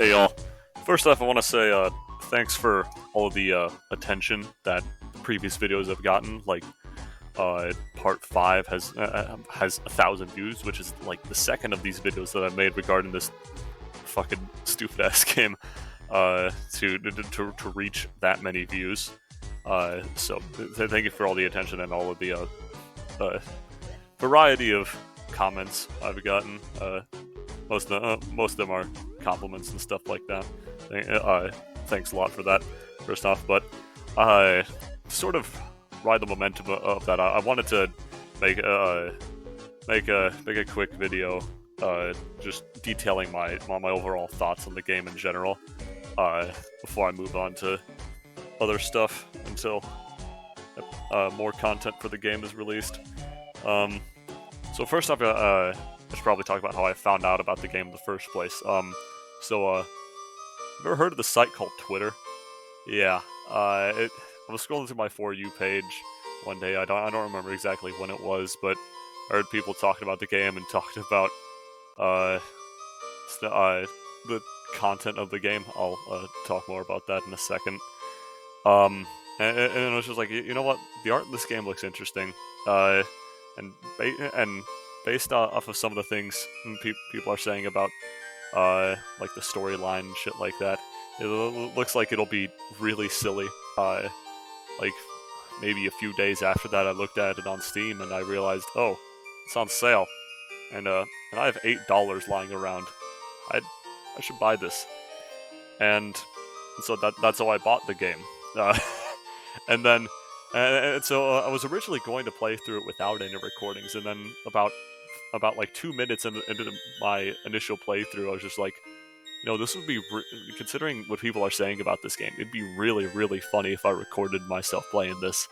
Hey y'all. First off, I want to say thanks for all of the attention that previous videos have gotten. Like, part 5 has 1,000 views, which is like the second of these videos that I've made regarding this fucking stupid ass game. To reach that many views. So thank you for all the attention and all of the variety of comments I've gotten. Most of them are compliments and stuff like that. Thanks a lot for that, first off. But sort of ride the momentum of that. I wanted to make a quick video, just detailing my overall thoughts on the game in general, before I move on to other stuff until more content for the game is released. So first off, I should probably talk about how I found out about the game in the first place. I've ever heard of the site called Twitter? Yeah. I was scrolling through my For You page one day. I don't remember exactly when it was, but I heard people talking about the game and talking about the content of the game. I'll talk more about that in a second. And I was just like, you know what? The art in this game looks interesting. And based off of some of the things people are saying about like the storyline and shit like that, it looks like it'll be really silly. Like maybe a few days after that, I looked at it on Steam and I realized, oh, it's on sale, and I have $8 lying around. I should buy this, and so that's how I bought the game. And then. And so I was originally going to play through it without any recordings, and then about like 2 minutes into my initial playthrough, I was just like, this would be, considering what people are saying about this game, it'd be really, really funny if I recorded myself playing this.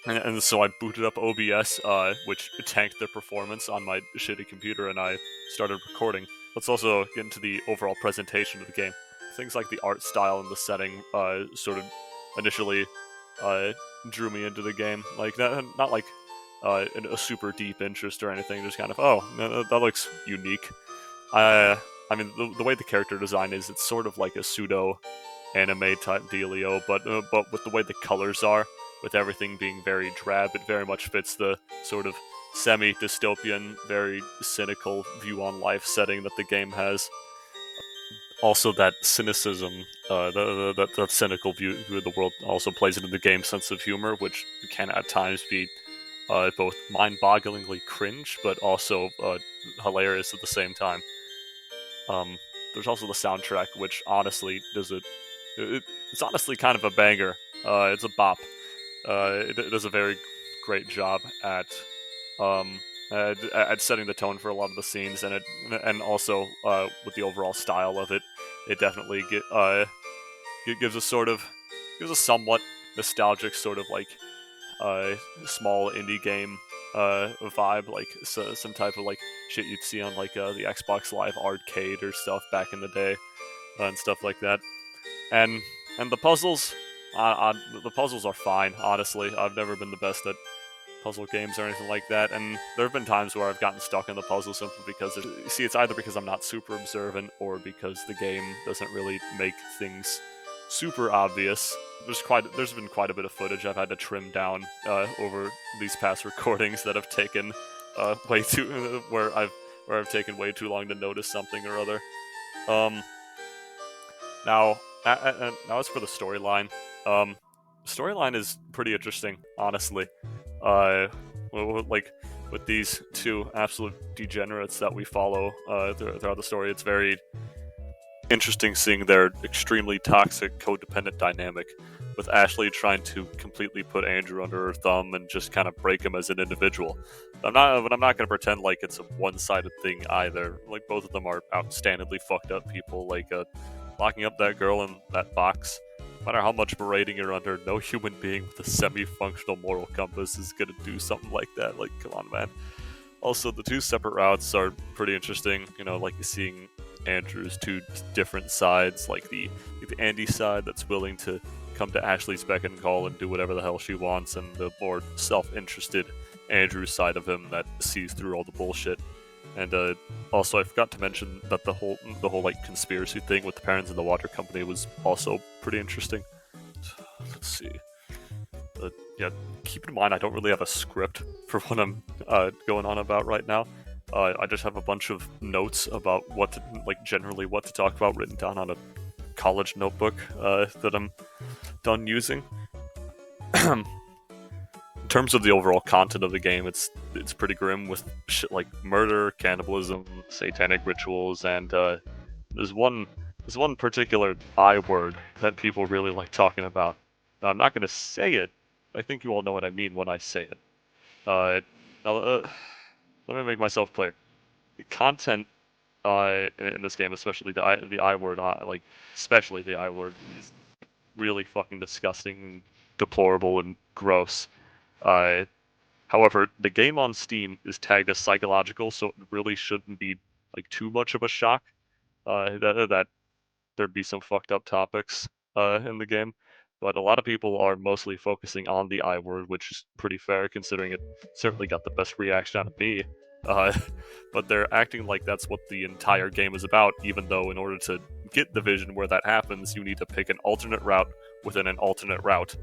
And so I booted up OBS, which tanked the performance on my shitty computer, and I started recording. Let's also get into the overall presentation of the game. Things like the art style and the setting sort of initially drew me into the game. Like, not like a super deep interest or anything, just kind of, that looks unique. I mean, the way the character design is, it's sort of like a pseudo anime type dealio, but with the way the colors are, with everything being very drab, it very much fits the sort of semi-dystopian, very cynical view on life setting that the game has. Also, that cynicism, that cynical view of the world also plays into the game's sense of humor, which can at times be both mind-bogglingly cringe, but also hilarious at the same time. There's also the soundtrack, which honestly it's honestly kind of a banger. It's a bop. It does a very great job at setting the tone for a lot of the scenes, and also with the overall style of it, it definitely gives a somewhat nostalgic sort of like small indie game vibe, like some type of like shit you'd see on like the Xbox Live Arcade or stuff back in the day, and stuff like that. And the puzzles, the puzzles are fine. Honestly, I've never been the best at puzzle games or anything like that, and there have been times where I've gotten stuck in the puzzle simply because it's either because I'm not super observant or because the game doesn't really make things super obvious. There's been quite a bit of footage I've had to trim down over these past recordings that have taken where I've taken way too long to notice something or other. Now as for the storyline, storyline is pretty interesting, honestly. Like with these two absolute degenerates that we follow throughout the story, it's very interesting seeing their extremely toxic codependent dynamic, with Ashley trying to completely put Andrew under her thumb and just kind of break him as an individual. But I'm not going to pretend like it's a one-sided thing either. Like, both of them are outstandingly fucked up people. Like, locking up that girl in that box, no matter how much berating you're under, no human being with a semi-functional moral compass is gonna do something like that. Like, come on, man. Also, the two separate routes are pretty interesting. Like seeing Andrew's two different sides, like the Andy side that's willing to come to Ashley's beck and call and do whatever the hell she wants, and the more self-interested Andrew side of him that sees through all the bullshit. And also, I forgot to mention that the whole like conspiracy thing with the parents and the water company was also pretty interesting. Let's see. Yeah, keep in mind I don't really have a script for what I'm going on about right now. I just have a bunch of notes about generally what to talk about written down on a college notebook that I'm done using. In terms of the overall content of the game, it's pretty grim with shit like murder, cannibalism, satanic rituals, and there's one particular I word that people really like talking about. Now, I'm not going to say it. I think you all know what I mean when I say it. Now, let me make myself clear. The content in this game, especially the I word, especially the I word, is really fucking disgusting, deplorable, and gross. Uh, However, the game on Steam is tagged as psychological, so it really shouldn't be like too much of a shock that there'd be some fucked up topics in the game. But a lot of people are mostly focusing on the I word, which is pretty fair considering it certainly got the best reaction out of me. Uh, but they're acting like that's what the entire game is about, even though in order to get the vision where that happens, you need to pick an alternate route within an alternate route.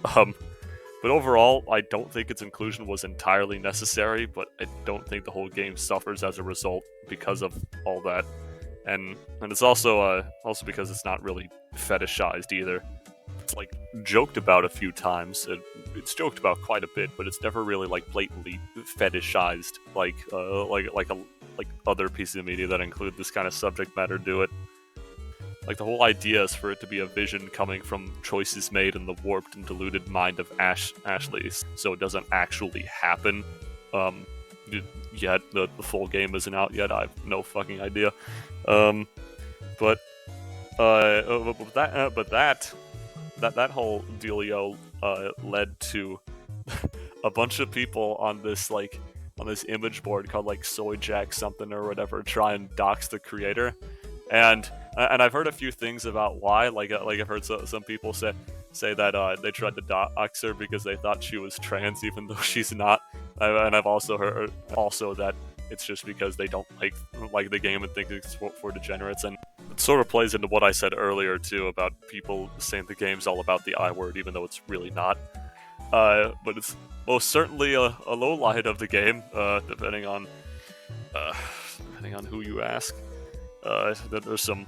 But overall, I don't think its inclusion was entirely necessary, but I don't think the whole game suffers as a result because of all that. And it's also because it's not really fetishized either. It's like joked about a few times. It's joked about quite a bit, but it's never really like blatantly fetishized like other pieces of media that include this kind of subject matter do it. Like, the whole idea is for it to be a vision coming from choices made in the warped and deluded mind of Ashley, so it doesn't actually happen. Yet the full game isn't out yet. I have no fucking idea. But that whole dealio led to a bunch of people on this image board called like Soy Jack something or whatever try and dox the creator, and I've heard a few things about why. I've heard some people say that they tried to dox her because they thought she was trans, even though she's not. And I've also heard that it's just because they don't like the game and think it's for degenerates. And it sort of plays into what I said earlier too about people saying the game's all about the I word, even though it's really not. But it's most certainly a low light of the game, depending on who you ask. There's some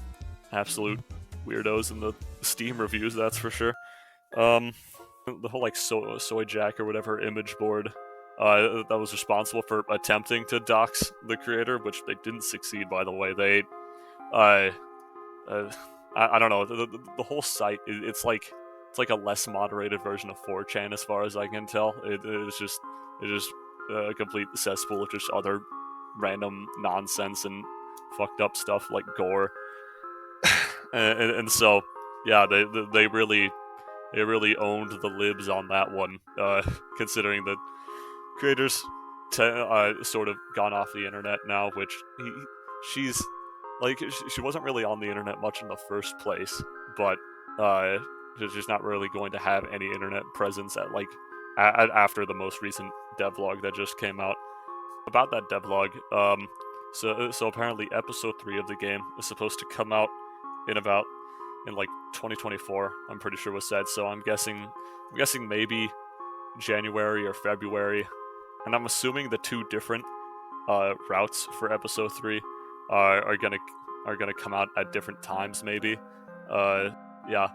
absolute weirdos in the Steam reviews, that's for sure. The whole like Soy Jack or whatever image board that was responsible for attempting to dox the creator, which they didn't succeed, by the way. They, I don't know. The whole site it's like a less moderated version of 4chan as far as I can tell. It's just a complete cesspool of just other random nonsense and fucked up stuff like gore. and so yeah, they really owned the libs on that one, considering that creators sort of gone off the internet now, which she's like she wasn't really on the internet much in the first place, but she's not really going to have any internet presence after the most recent devlog that just came out. About that devlog, so apparently episode 3 of the game is supposed to come out in 2024, I'm pretty sure was said, so I'm guessing maybe January or February, and I'm assuming the two different routes for episode 3 are gonna come out at different times, maybe. Yeah.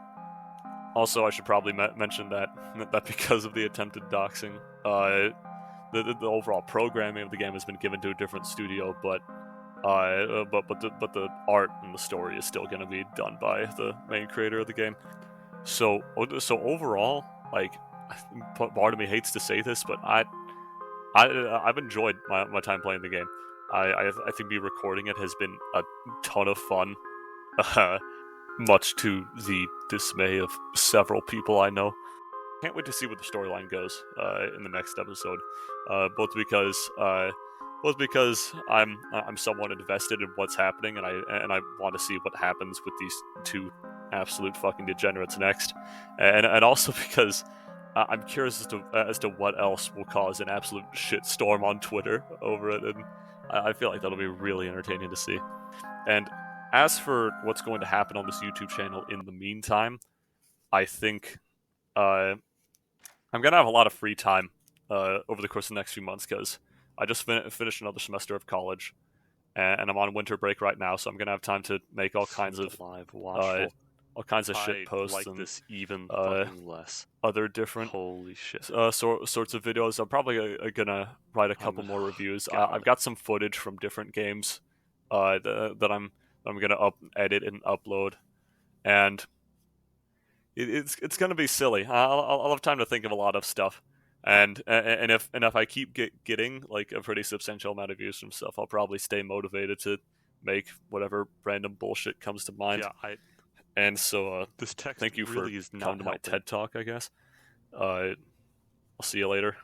Also, I should probably mention that because of the attempted doxing, the overall programming of the game has been given to a different studio, but the art and the story is still going to be done by the main creator of the game. So overall, like, part of me hates to say this, but I've enjoyed my time playing the game. I think me recording it has been a ton of fun, much to the dismay of several people I know. Can't wait to see what the storyline goes in the next episode, both because I'm somewhat invested in what's happening, and I want to see what happens with these two absolute fucking degenerates next, and also because I'm curious as to what else will cause an absolute shitstorm on Twitter over it, I feel like that'll be really entertaining to see. And as for what's going to happen on this YouTube channel in the meantime, I think I'm gonna have a lot of free time over the course of the next few months because I just finished another semester of college, and I'm on winter break right now, so I'm gonna have time to make all kinds of watchful. shit posts like and this even uh, fucking less. other different Holy shit. sorts of videos. I'm probably gonna write a couple more reviews. I've got some footage from different games that I'm gonna edit and upload, and it's gonna be silly. I'll have time to think of a lot of stuff, and if I keep getting like a pretty substantial amount of views from stuff, I'll probably stay motivated to make whatever random bullshit comes to mind. Yeah, And so this text thank you for really is not coming to my helping. TED talk, I guess. I'll see you later.